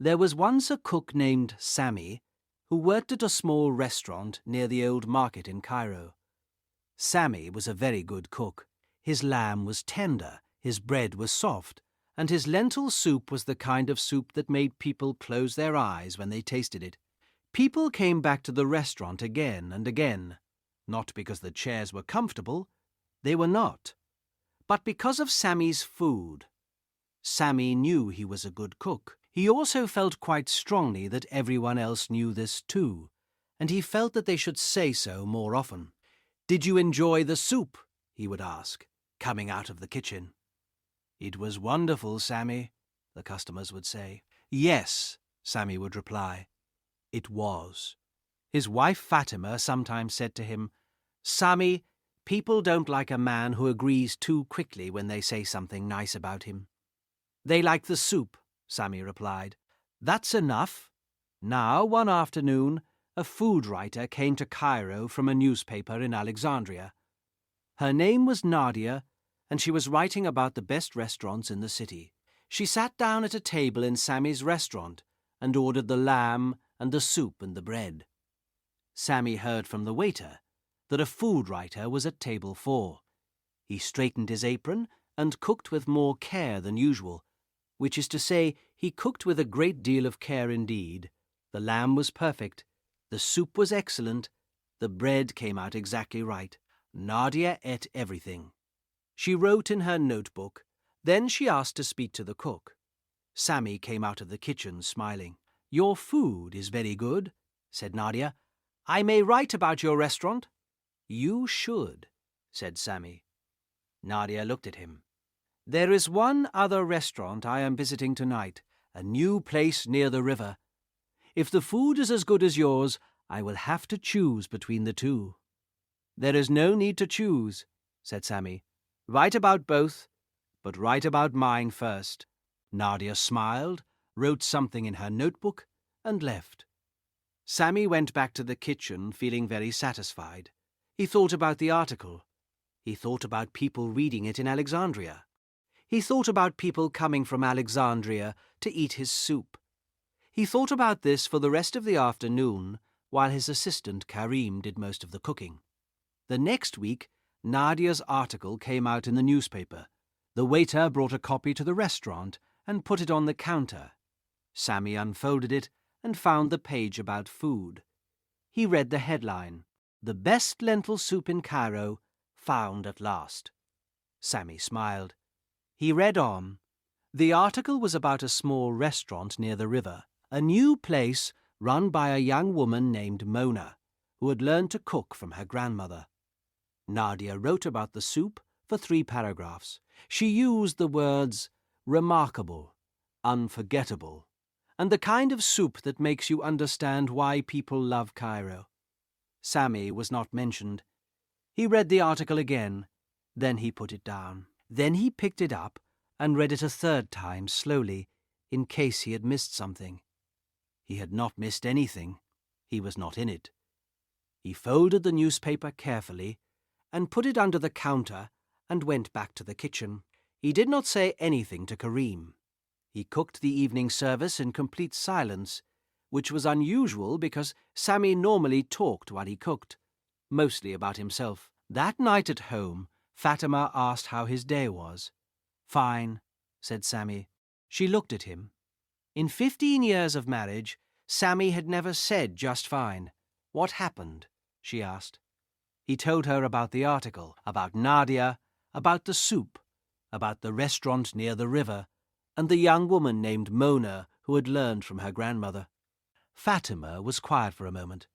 There was once a cook named Sami who worked at a small restaurant near the old market in Cairo. Sami was a very good cook. His lamb was tender, his bread was soft, and his lentil soup was the kind of soup that made people close their eyes when they tasted it. People came back to the restaurant again and again, not because the chairs were comfortable, they were not, but because of Sami's food. Sami knew he was a good cook. He also felt quite strongly that everyone else knew this too, and he felt that they should say so more often. "Did you enjoy the soup?" he would ask, coming out of the kitchen. "It was wonderful, Sami," the customers would say. "Yes," Sami would reply. It was. His wife Fatima sometimes said to him, "Sami, people don't like a man who agrees too quickly when they say something nice about him." "They like the soup," Sami replied. "That's enough." Now, one afternoon, a food writer came to Cairo from a newspaper in Alexandria. Her name was Nadia, and she was writing about the best restaurants in the city. She sat down at a table in Sami's restaurant and ordered the lamb and the soup and the bread. Sami heard from the waiter that a food writer was at table 4. He straightened his apron and cooked with more care than usual, which is to say, he cooked with a great deal of care indeed. The lamb was perfect, the soup was excellent, the bread came out exactly right. Nadia ate everything. She wrote in her notebook, then she asked to speak to the cook. Sami came out of the kitchen smiling. "Your food is very good," said Nadia. "I may write about your restaurant?" "You should," said Sami. Nadia looked at him. "There is one other restaurant I am visiting tonight, a new place near the river. If the food is as good as yours, I will have to choose between the two." "There is no need to choose," said Sami. "Write about both, but write about mine first." Nadia smiled, wrote something in her notebook, and left. Sami went back to the kitchen feeling very satisfied. He thought about the article. He thought about people reading it in Alexandria. He thought about people coming from Alexandria to eat his soup. He thought about this for the rest of the afternoon, while his assistant Karim did most of the cooking. The next week, Nadia's article came out in the newspaper. The waiter brought a copy to the restaurant and put it on the counter. Sami unfolded it and found the page about food. He read the headline, "The best lentil soup in Cairo, found at last." Sami smiled. He read on. The article was about a small restaurant near the river, a new place run by a young woman named Mona, who had learned to cook from her grandmother. Nadia wrote about the soup for 3 paragraphs. She used the words remarkable, unforgettable, and the kind of soup that makes you understand why people love Cairo. Sami was not mentioned. He read the article again, then he put it down. Then he picked it up and read it a 3rd time slowly, in case he had missed something. He had not missed anything. He was not in it. He folded the newspaper carefully and put it under the counter and went back to the kitchen. He did not say anything to Karim. He cooked the evening service in complete silence, which was unusual because Sami normally talked while he cooked, mostly about himself. That night at home, Fatima asked how his day was. "Fine," said Sami. She looked at him. In 15 years of marriage, Sami had never said just fine. "What happened?" she asked. He told her about the article, about Nadia, about the soup, about the restaurant near the river, and the young woman named Mona who had learned from her grandmother. Fatima was quiet for a moment.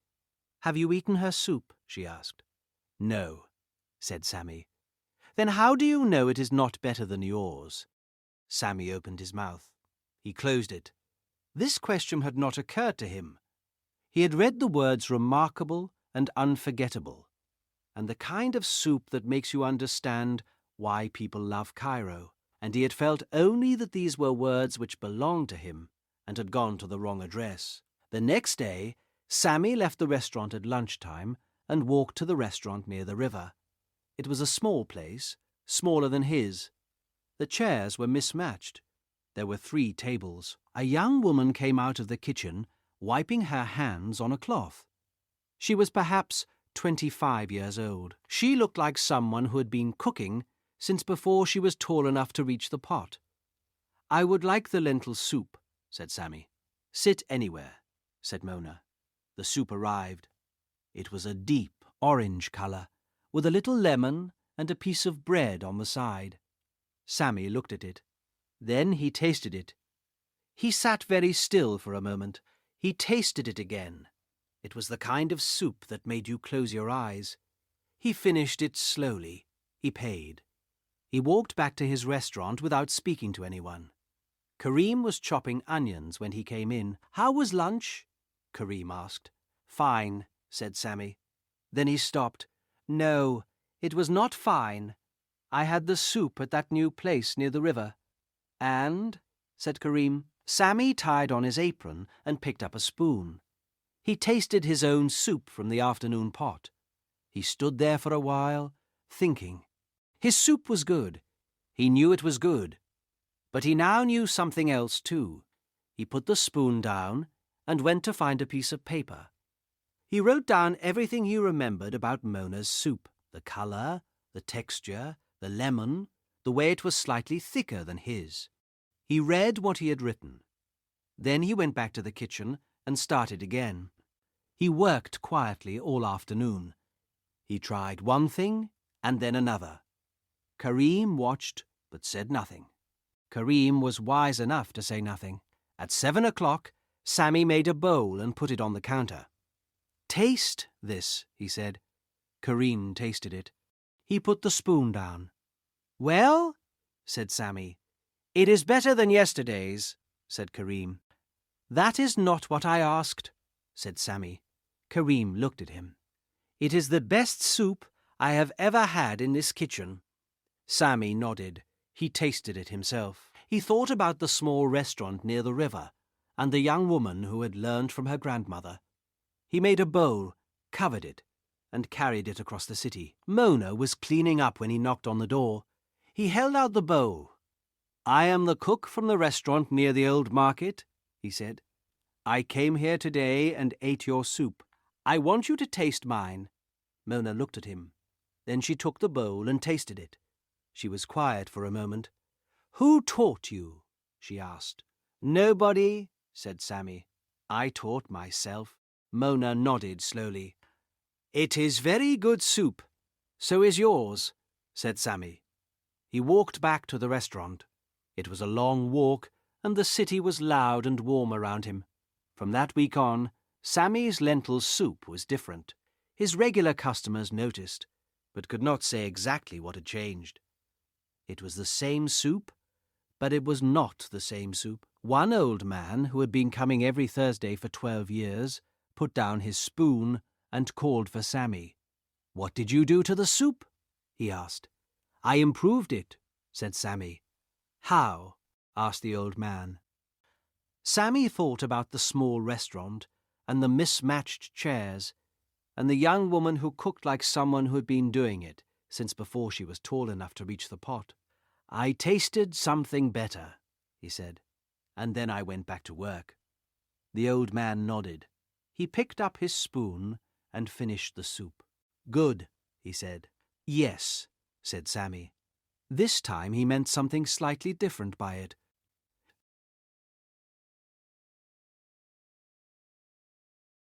"Have you eaten her soup?" she asked. "No," said Sami. "Then how do you know it is not better than yours?" Sami opened his mouth. He closed it. This question had not occurred to him. He had read the words remarkable and unforgettable, and the kind of soup that makes you understand why people love Cairo, and he had felt only that these were words which belonged to him and had gone to the wrong address. The next day, Sami left the restaurant at lunchtime and walked to the restaurant near the river. It was a small place, smaller than his. The chairs were mismatched. There were 3 tables. A young woman came out of the kitchen, wiping her hands on a cloth. She was perhaps 25 years old. She looked like someone who had been cooking since before she was tall enough to reach the pot. "I would like the lentil soup," said Sami. "Sit anywhere," said Mona. The soup arrived. It was a deep orange colour, with a little lemon and a piece of bread on the side. Sami looked at it. Then he tasted it. He sat very still for a moment. He tasted it again. It was the kind of soup that made you close your eyes. He finished it slowly. He paid. He walked back to his restaurant without speaking to anyone. Kareem was chopping onions when he came in. "How was lunch?" Kareem asked. "Fine," said Sami. Then he stopped. "No, it was not fine. I had the soup at that new place near the river." "And?" said Kareem. Sami tied on his apron and picked up a spoon. He tasted his own soup from the afternoon pot. He stood there for a while, thinking. His soup was good. He knew it was good. But he now knew something else too. He put the spoon down and went to find a piece of paper. He wrote down everything he remembered about Mona's soup: the colour, the texture, the lemon, the way it was slightly thicker than his. He read what he had written. Then he went back to the kitchen and started again. He worked quietly all afternoon. He tried one thing and then another. Kareem watched but said nothing. Kareem was wise enough to say nothing. At 7 o'clock, Sami made a bowl and put it on the counter. "Taste this," he said. Kareem tasted it. He put the spoon down. "Well," said Sami. "It is better than yesterday's," said Kareem. "That is not what I asked," said Sami. Kareem looked at him. "It is the best soup I have ever had in this kitchen." Sami nodded. He tasted it himself. He thought about the small restaurant near the river and the young woman who had learned from her grandmother. He made a bowl, covered it, and carried it across the city. Mona was cleaning up when he knocked on the door. He held out the bowl. "I am the cook from the restaurant near the old market," he said. "I came here today and ate your soup. I want you to taste mine." Mona looked at him. Then she took the bowl and tasted it. She was quiet for a moment. "Who taught you?" she asked. "Nobody," said Sami. "I taught myself." Mona nodded slowly. "It is very good soup. So is yours," said Sami. He walked back to the restaurant. It was a long walk, and the city was loud and warm around him. From that week on, Sami's lentil soup was different. His regular customers noticed, but could not say exactly what had changed. It was the same soup, but it was not the same soup. One old man, who had been coming every Thursday for 12 years, put down his spoon and called for Sami. "What did you do to the soup?" he asked. "I improved it," said Sami. "How?" asked the old man. Sami thought about the small restaurant and the mismatched chairs and the young woman who cooked like someone who had been doing it since before she was tall enough to reach the pot. "I tasted something better," he said, "and then I went back to work." The old man nodded. He picked up his spoon and finished the soup. "Good," he said. "Yes," said Sami. This time he meant something slightly different by it.